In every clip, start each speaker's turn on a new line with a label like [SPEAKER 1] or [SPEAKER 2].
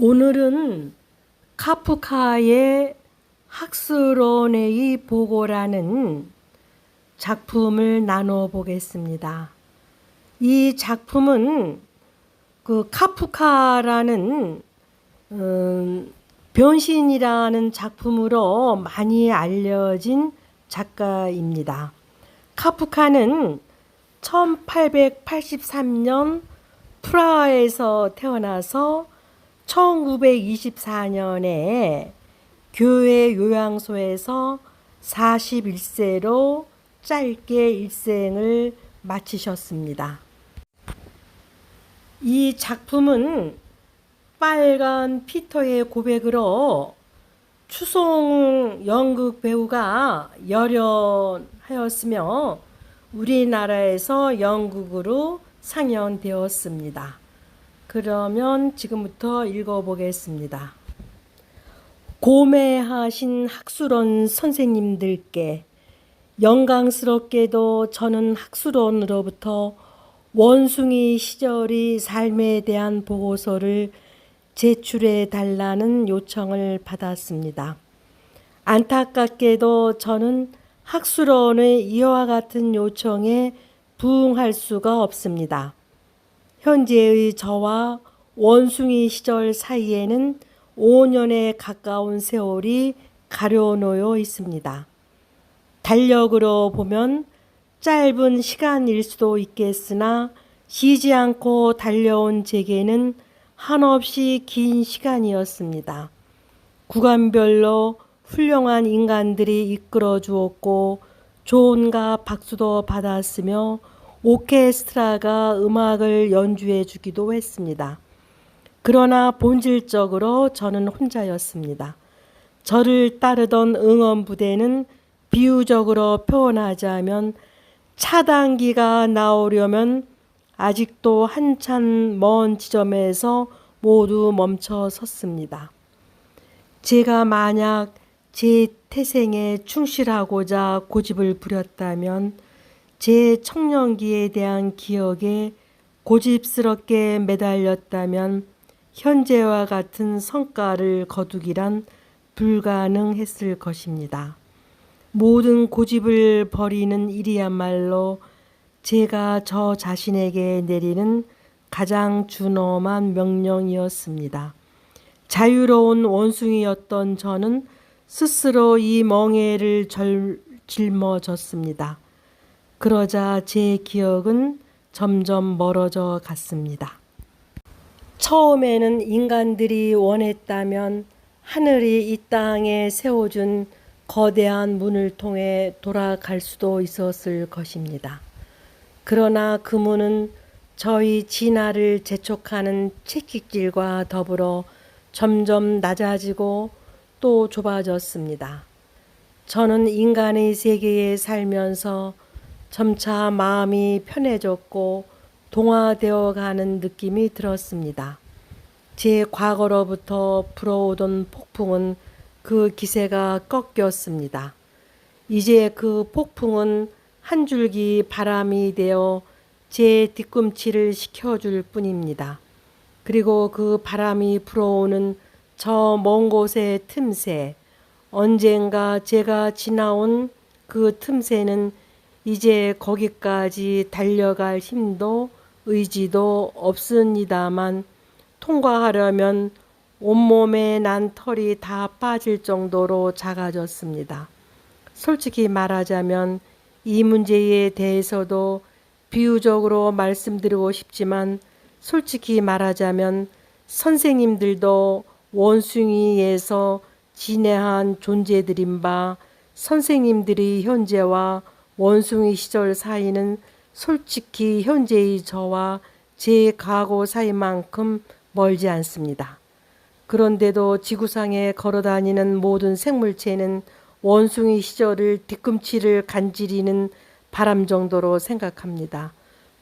[SPEAKER 1] 오늘은 카프카의 학술원의 보고라는 작품을 나눠 보겠습니다. 이 작품은 그 카프카라는 변신이라는 작품으로 많이 알려진 작가입니다. 카프카는 1883년 프라하에서 태어나서 1924년에 교회 요양소에서 41세로 짧게 일생을 마치셨습니다. 이 작품은 빨간 피터의 고백으로 추송 연극 배우가 열연하였으며 우리나라에서 연극으로 상영되었습니다. 그러면 지금부터 읽어보겠습니다. 고매하신 학술원 선생님들께 영광스럽게도 저는 학술원으로부터 원숭이 시절의 삶에 대한 보고서를 제출해 달라는 요청을 받았습니다. 안타깝게도 저는 학술원의 이와 같은 요청에 부응할 수가 없습니다. 현재의 저와 원숭이 시절 사이에는 5년에 가까운 세월이 가려놓여 있습니다. 달력으로 보면 짧은 시간일 수도 있겠으나 쉬지 않고 달려온 제게는 한없이 긴 시간이었습니다. 구간별로 훌륭한 인간들이 이끌어 주었고 조언과 박수도 받았으며 오케스트라가 음악을 연주해 주기도 했습니다. 그러나 본질적으로 저는 혼자였습니다. 저를 따르던 응원부대는 비유적으로 표현하자면 차단기가 나오려면 아직도 한참 먼 지점에서 모두 멈춰 섰습니다. 제가 만약 제 태생에 충실하고자 고집을 부렸다면 제 청년기에 대한 기억에 고집스럽게 매달렸다면 현재와 같은 성과를 거두기란 불가능했을 것입니다. 모든 고집을 버리는 일이야말로 제가 저 자신에게 내리는 가장 준엄한 명령이었습니다. 자유로운 원숭이였던 저는 스스로 이 멍에를 짊어졌습니다. 그러자 제 기억은 점점 멀어져 갔습니다. 처음에는 인간들이 원했다면 하늘이 이 땅에 세워준 거대한 문을 통해 돌아갈 수도 있었을 것입니다. 그러나 그 문은 저희 진화를 재촉하는 채찍질과 더불어 점점 낮아지고 또 좁아졌습니다. 저는 인간의 세계에 살면서 점차 마음이 편해졌고 동화되어 가는 느낌이 들었습니다. 제 과거로부터 불어오던 폭풍은 그 기세가 꺾였습니다. 이제 그 폭풍은 한 줄기 바람이 되어 제 뒤꿈치를 식혀줄 뿐입니다. 그리고 그 바람이 불어오는 저 먼 곳의 틈새, 언젠가 제가 지나온 그 틈새는 이제 거기까지 달려갈 힘도 의지도 없습니다만 통과하려면 온몸에 난 털이 다 빠질 정도로 작아졌습니다. 솔직히 말하자면 이 문제에 대해서도 비유적으로 말씀드리고 싶지만 솔직히 말하자면 선생님들도 원숭이에서 진해한 존재들인 바 선생님들이 현재와 원숭이 시절 사이는 솔직히 현재의 저와 제 과거 사이만큼 멀지 않습니다. 그런데도 지구상에 걸어다니는 모든 생물체는 원숭이 시절을 뒤꿈치를 간지리는 바람 정도로 생각합니다.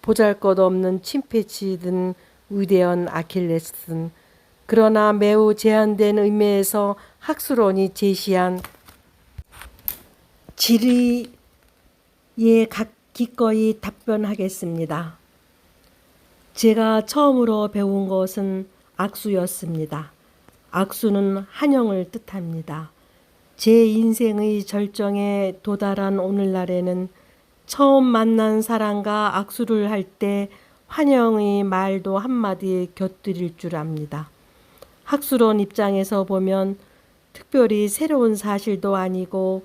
[SPEAKER 1] 보잘것없는 침패치든 위대한 아킬레스든. 그러나 매우 제한된 의미에서 학술원이 제시한 질의에 기꺼이 답변하겠습니다. 제가 처음으로 배운 것은 악수였습니다. 악수는 한영을 뜻합니다. 제 인생의 절정에 도달한 오늘날에는 처음 만난 사람과 악수를 할 때 환영의 말도 한마디 곁들일 줄 압니다. 학술원 입장에서 보면 특별히 새로운 사실도 아니고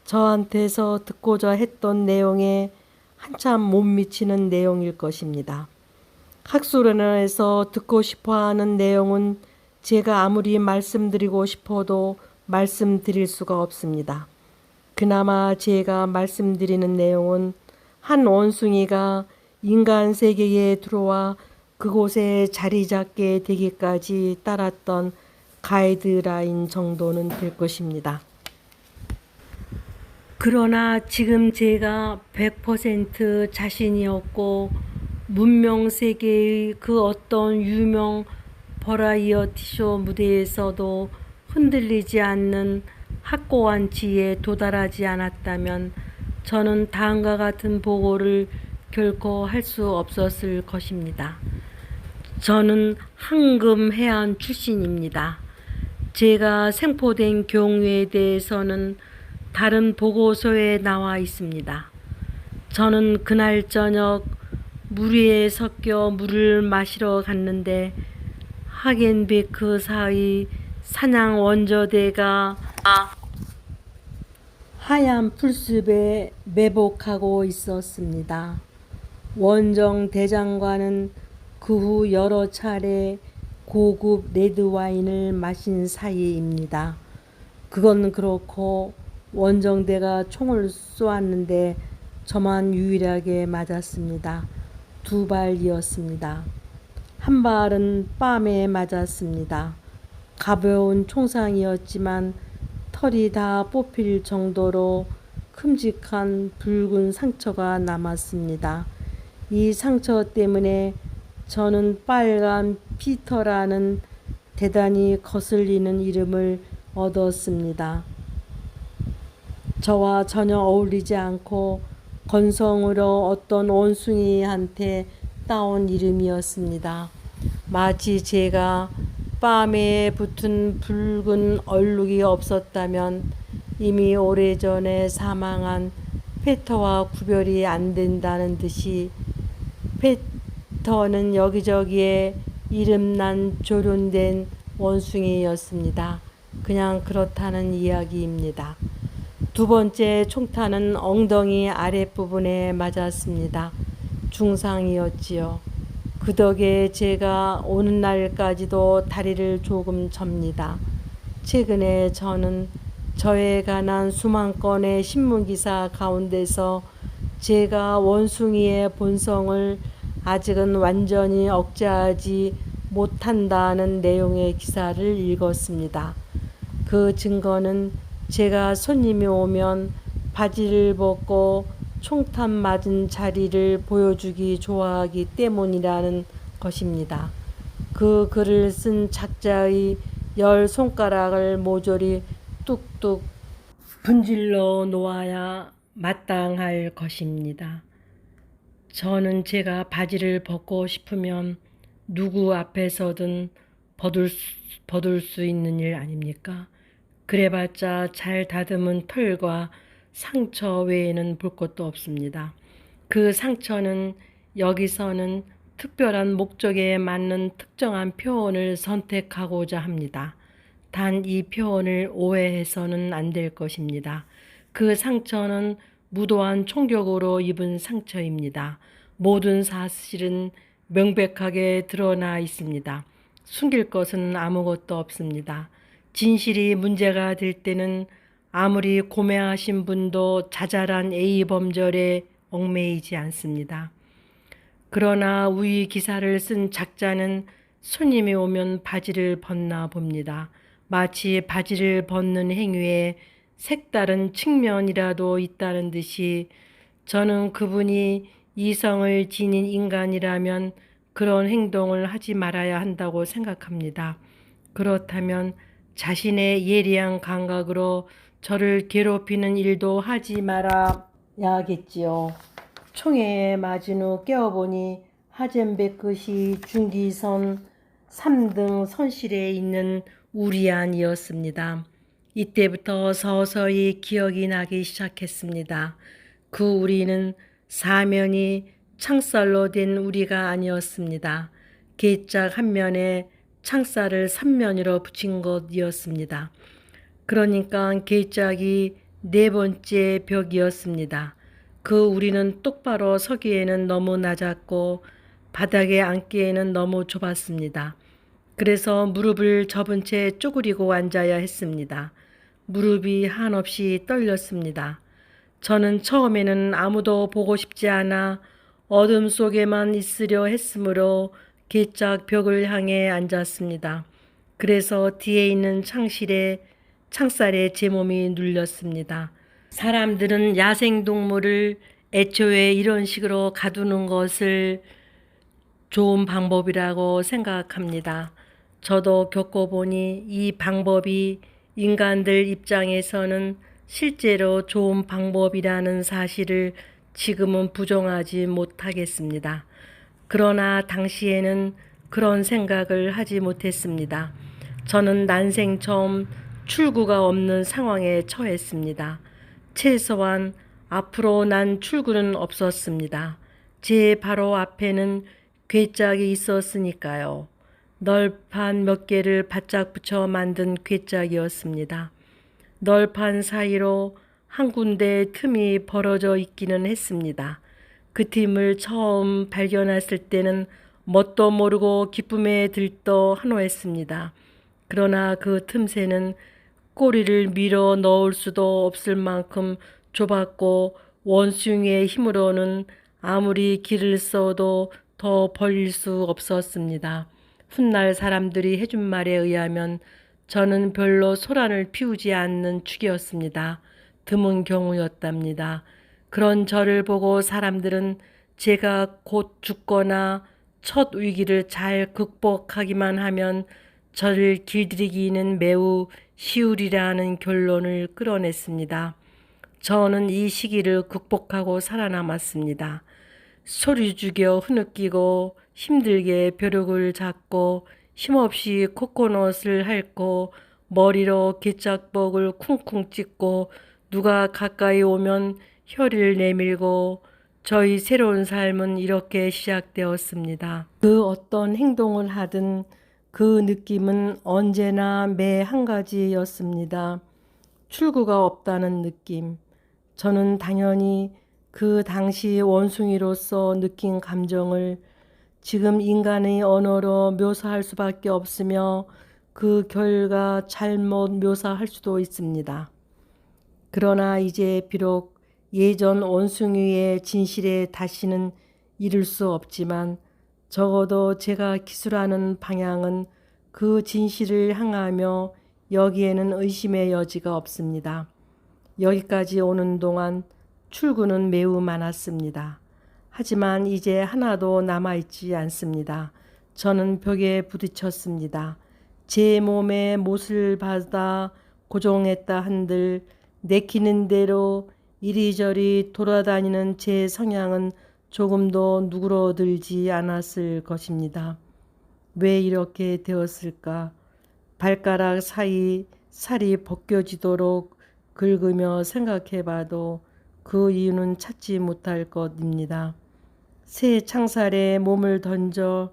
[SPEAKER 1] 저한테서 듣고자 했던 내용에 한참 못 미치는 내용일 것입니다. 학술원에서 듣고 싶어하는 내용은 제가 아무리 말씀드리고 싶어도 말씀드릴 수가 없습니다. 그나마 제가 말씀드리는 내용은 한 원숭이가 인간 세계에 들어와 그곳에 자리 잡게 되기까지 따랐던 가이드라인 정도는 될 것입니다. 그러나 지금 제가 100% 자신이 없고 문명 세계의 그 어떤 유명 버라이어티 쇼 무대에서도 흔들리지 않는 확고한 지혜에 도달하지 않았다면 저는 다음과 같은 보고를 결코 할 수 없었을 것입니다. 저는 황금 해안 출신입니다. 제가 생포된 경우에 대해서는 다른 보고서에 나와 있습니다. 저는 그날 저녁 물 위에 섞여 물을 마시러 갔는데 하겐베크 사의 사냥 원저대가 하얀 풀숲에 매복하고 있었습니다. 원정 대장관은 그 후 여러 차례 고급 레드와인을 마신 사이입니다. 그건 그렇고 원정대가 총을 쏘았는데 저만 유일하게 맞았습니다. 2발이었습니다. 한 발은 뺨에 맞았습니다. 가벼운 총상이었지만 털이 다 뽑힐 정도로 큼직한 붉은 상처가 남았습니다. 이 상처 때문에 저는 빨간 피터라는 대단히 거슬리는 이름을 얻었습니다. 저와 전혀 어울리지 않고 건성으로 어떤 원숭이한테 따온 이름이었습니다. 마치 제가 뺨에 붙은 붉은 얼룩이 없었다면 이미 오래전에 사망한 페터와 구별이 안 된다는 듯이 페터는 여기저기에 이름난 조련된 원숭이였습니다. 그냥 그렇다는 이야기입니다. 두 번째 총탄은 엉덩이 아랫부분에 맞았습니다. 중상이었지요. 그 덕에 제가 오는 날까지도 다리를 조금 접니다. 최근에 저는 저에 관한 수만 건의 신문기사 가운데서 제가 원숭이의 본성을 아직은 완전히 억제하지 못한다는 내용의 기사를 읽었습니다. 그 증거는 제가 손님이 오면 바지를 벗고 총탄 맞은 자리를 보여주기 좋아하기 때문이라는 것입니다. 그 글을 쓴 작자의 10손가락을 모조리 뚝뚝 분질러 놓아야 마땅할 것입니다. 저는 제가 바지를 벗고 싶으면 누구 앞에서든 벗을 수 있는 일 아닙니까? 그래봤자 잘 다듬은 털과 상처 외에는 볼 것도 없습니다. 그 상처는 여기서는 특별한 목적에 맞는 특정한 표현을 선택하고자 합니다. 단 이 표현을 오해해서는 안 될 것입니다. 그 상처는 무도한 총격으로 입은 상처입니다. 모든 사실은 명백하게 드러나 있습니다. 숨길 것은 아무것도 없습니다. 진실이 문제가 될 때는 아무리 고매하신 분도 자잘한 A범절에 얽매이지 않습니다. 그러나 위 기사를 쓴 작자는 손님이 오면 바지를 벗나 봅니다. 마치 바지를 벗는 행위에 색다른 측면이라도 있다는 듯이 저는 그분이 이성을 지닌 인간이라면 그런 행동을 하지 말아야 한다고 생각합니다. 그렇다면 자신의 예리한 감각으로 저를 괴롭히는 일도 하지 말아야겠지요. 총에 맞은 후 깨어보니 하젠베크시 중기선 3등 선실에 있는 우리안이었습니다. 이때부터 서서히 기억이 나기 시작했습니다. 그 우리는 사면이 창살로 된 우리가 아니었습니다. 괴짝 한 면에 창살을 3면으로 붙인 것이었습니다. 그러니까 괴짝이 네 번째 벽이었습니다. 그 우리는 똑바로 서기에는 너무 낮았고 바닥에 앉기에는 너무 좁았습니다. 그래서 무릎을 접은 채 쪼그리고 앉아야 했습니다. 무릎이 한없이 떨렸습니다. 저는 처음에는 아무도 보고 싶지 않아 어둠 속에만 있으려 했으므로 괴짝 벽을 향해 앉았습니다. 그래서 뒤에 있는 창살에 제 몸이 눌렸습니다. 사람들은 야생동물을 애초에 이런 식으로 가두는 것을 좋은 방법이라고 생각합니다. 저도 겪어보니 이 방법이 인간들 입장에서는 실제로 좋은 방법이라는 사실을 지금은 부정하지 못하겠습니다. 그러나 당시에는 그런 생각을 하지 못했습니다. 저는 난생 처음 출구가 없는 상황에 처했습니다. 최소한 앞으로 난 출구는 없었습니다. 제 바로 앞에는 괴짝이 있었으니까요. 널판 몇 개를 바짝 붙여 만든 괴짝이었습니다. 널판 사이로 한 군데 틈이 벌어져 있기는 했습니다. 그 틈을 처음 발견했을 때는 뭣도 모르고 기쁨에 들떠 한호했습니다. 그러나 그 틈새는 꼬리를 밀어 넣을 수도 없을 만큼 좁았고 원숭이의 힘으로는 아무리 길을 써도 더 벌릴 수 없었습니다. 훗날 사람들이 해준 말에 의하면 저는 별로 소란을 피우지 않는 축이었습니다. 드문 경우였답니다. 그런 저를 보고 사람들은 제가 곧 죽거나 첫 위기를 잘 극복하기만 하면 저를 길들이기는 매우 쉬우리라는 결론을 끌어냈습니다. 저는 이 시기를 극복하고 살아남았습니다. 소리 죽여 흐느끼고 힘들게 벼룩을 잡고 힘없이 코코넛을 핥고 머리로 괴짝복을 쿵쿵 찍고 누가 가까이 오면 혀를 내밀고 저희 새로운 삶은 이렇게 시작되었습니다. 그 어떤 행동을 하든 그 느낌은 언제나 매 한 가지였습니다. 출구가 없다는 느낌. 저는 당연히 그 당시 원숭이로서 느낀 감정을 지금 인간의 언어로 묘사할 수밖에 없으며 그 결과 잘못 묘사할 수도 있습니다. 그러나 이제 비록 예전 원숭이의 진실에 다시는 이를 수 없지만 적어도 제가 기술하는 방향은 그 진실을 향하며 여기에는 의심의 여지가 없습니다. 여기까지 오는 동안 출구는 매우 많았습니다. 하지만 이제 하나도 남아있지 않습니다. 저는 벽에 부딪혔습니다. 제 몸에 못을 받아 고정했다 한들 내키는 대로 이리저리 돌아다니는 제 성향은 조금도 누그러들지 않았을 것입니다. 왜 이렇게 되었을까? 발가락 사이 살이 벗겨지도록 긁으며 생각해봐도 그 이유는 찾지 못할 것입니다. 새 창살에 몸을 던져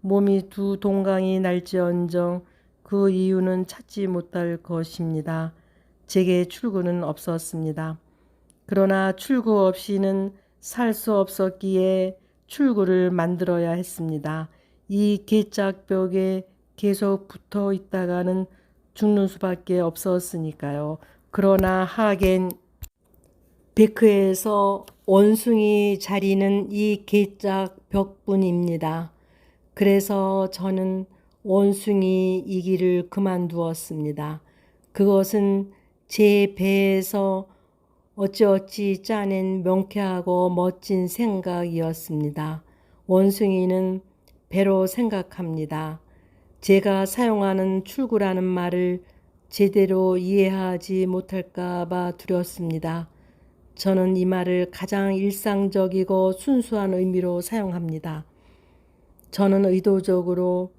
[SPEAKER 1] 몸이 두 동강이 날지언정 그 이유는 찾지 못할 것입니다. 제게 출구는 없었습니다. 그러나 출구 없이는 살 수 없었기에 출구를 만들어야 했습니다. 이 괴짝벽에 계속 붙어 있다가는 죽는 수밖에 없었으니까요. 그러나 하겐 베크에서 원숭이 자리는 이 괴짝 벽뿐입니다. 그래서 저는 원숭이이기를 그만두었습니다. 그것은 제 배에서 어찌어찌 짜낸 명쾌하고 멋진 생각이었습니다. 원숭이는 배로 생각합니다. 제가 사용하는 출구라는 말을 제대로 이해하지 못할까 봐 두렵습니다. 저는 이 말을 가장 일상적이고 순수한 의미로 사용합니다. 저는 의도적으로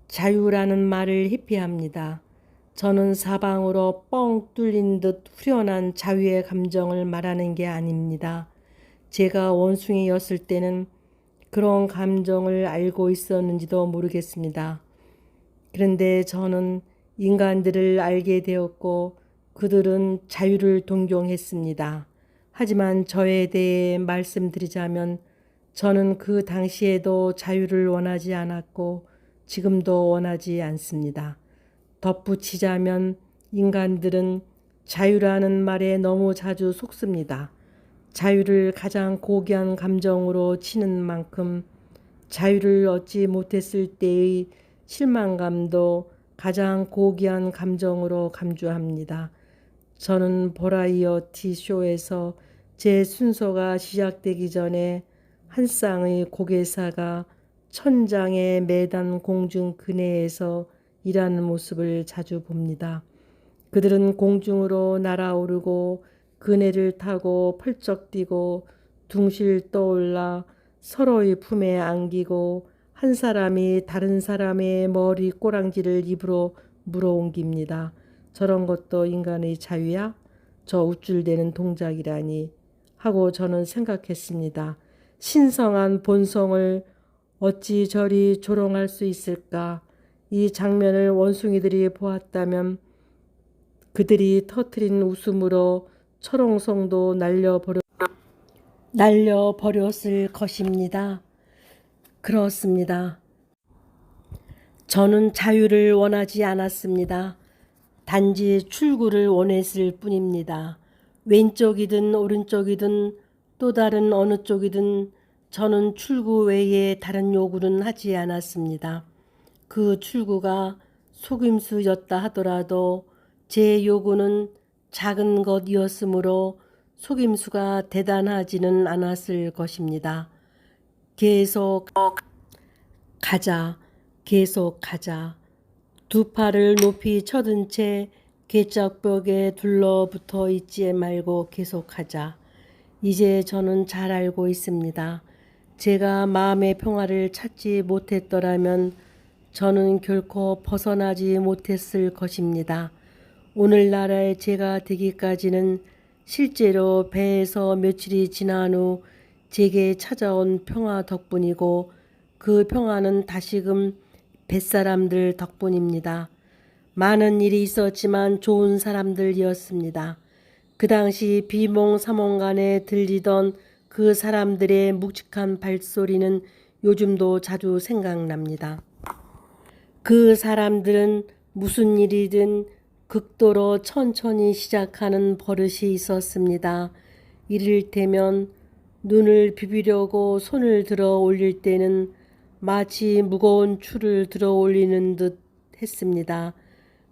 [SPEAKER 1] 자유라는 말을 회피합니다. 저는 사방으로 뻥 뚫린 듯 후련한 자유의 감정을 말하는 게 아닙니다. 제가 원숭이였을 때는 그런 감정을 알고 있었는지도 모르겠습니다. 그런데 저는 인간들을 알게 되었고 그들은 자유를 동경했습니다. 하지만 저에 대해 말씀드리자면 저는 그 당시에도 자유를 원하지 않았고 지금도 원하지 않습니다. 덧붙이자면 인간들은 자유라는 말에 너무 자주 속습니다. 자유를 가장 고귀한 감정으로 치는 만큼 자유를 얻지 못했을 때의 실망감도 가장 고귀한 감정으로 감주합니다. 저는 버라이어티 쇼에서 제 순서가 시작되기 전에 한 쌍의 고개사가 천장에 매단 공중 그네에서 일하는 모습을 자주 봅니다. 그들은 공중으로 날아오르고 그네를 타고 펄쩍 뛰고 둥실 떠올라 서로의 품에 안기고 한 사람이 다른 사람의 머리 꼬랑지를 입으로 물어옮깁니다. 저런 것도 인간의 자유야? 저 우쭐대는 동작이라니 하고 저는 생각했습니다. 신성한 본성을 어찌 저리 조롱할 수 있을까? 이 장면을 원숭이들이 보았다면 그들이 터뜨린 웃음으로 철옹성도 날려버렸을 것입니다. 그렇습니다. 저는 자유를 원하지 않았습니다. 단지 출구를 원했을 뿐입니다. 왼쪽이든 오른쪽이든 또 다른 어느 쪽이든 저는 출구 외에 다른 요구는 하지 않았습니다. 그 출구가 속임수였다 하더라도 제 요구는 작은 것이었으므로 속임수가 대단하지는 않았을 것입니다. 계속 가자, 계속 가자. 두 팔을 높이 쳐든 채 괴짝벽에 둘러붙어 있지 말고 계속하자. 이제 저는 잘 알고 있습니다. 제가 마음의 평화를 찾지 못했더라면 저는 결코 벗어나지 못했을 것입니다. 오늘날의 제가 되기까지는 실제로 배에서 며칠이 지난 후 제게 찾아온 평화 덕분이고 그 평화는 다시금 뱃사람들 덕분입니다. 많은 일이 있었지만 좋은 사람들이었습니다. 그 당시 비몽사몽간에 들리던 그 사람들의 묵직한 발소리는 요즘도 자주 생각납니다. 그 사람들은 무슨 일이든 극도로 천천히 시작하는 버릇이 있었습니다. 이를테면 눈을 비비려고 손을 들어 올릴 때는 마치 무거운 추를 들어 올리는 듯 했습니다.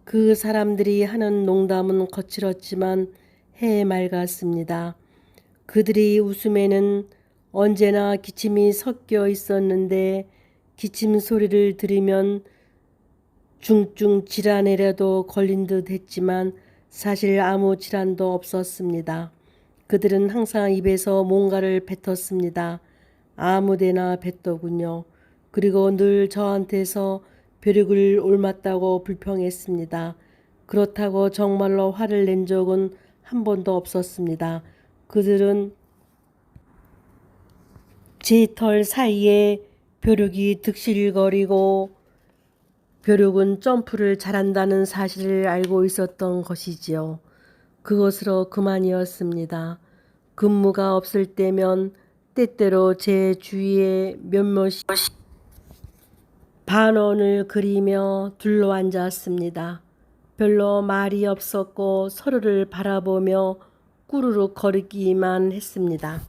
[SPEAKER 1] 그 사람들이 하는 농담은 거칠었지만 해맑았습니다. 그들의 웃음에는 언제나 기침이 섞여 있었는데 기침 소리를 들으면 중증 질환에라도 걸린 듯 했지만 사실 아무 질환도 없었습니다. 그들은 항상 입에서 뭔가를 뱉었습니다. 아무데나 뱉더군요. 그리고 늘 저한테서 벼룩을 옮았다고 불평했습니다. 그렇다고 정말로 화를 낸 적은 한 번도 없었습니다. 그들은 제 털 사이에 벼룩이 득실거리고 벼룩은 점프를 잘한다는 사실을 알고 있었던 것이지요. 그것으로 그만이었습니다. 근무가 없을 때면 때때로 제 주위에 몇몇이 반원을 그리며 둘러앉았습니다. 별로 말이 없었고 서로를 바라보며 꾸르륵 거리기만 했습니다.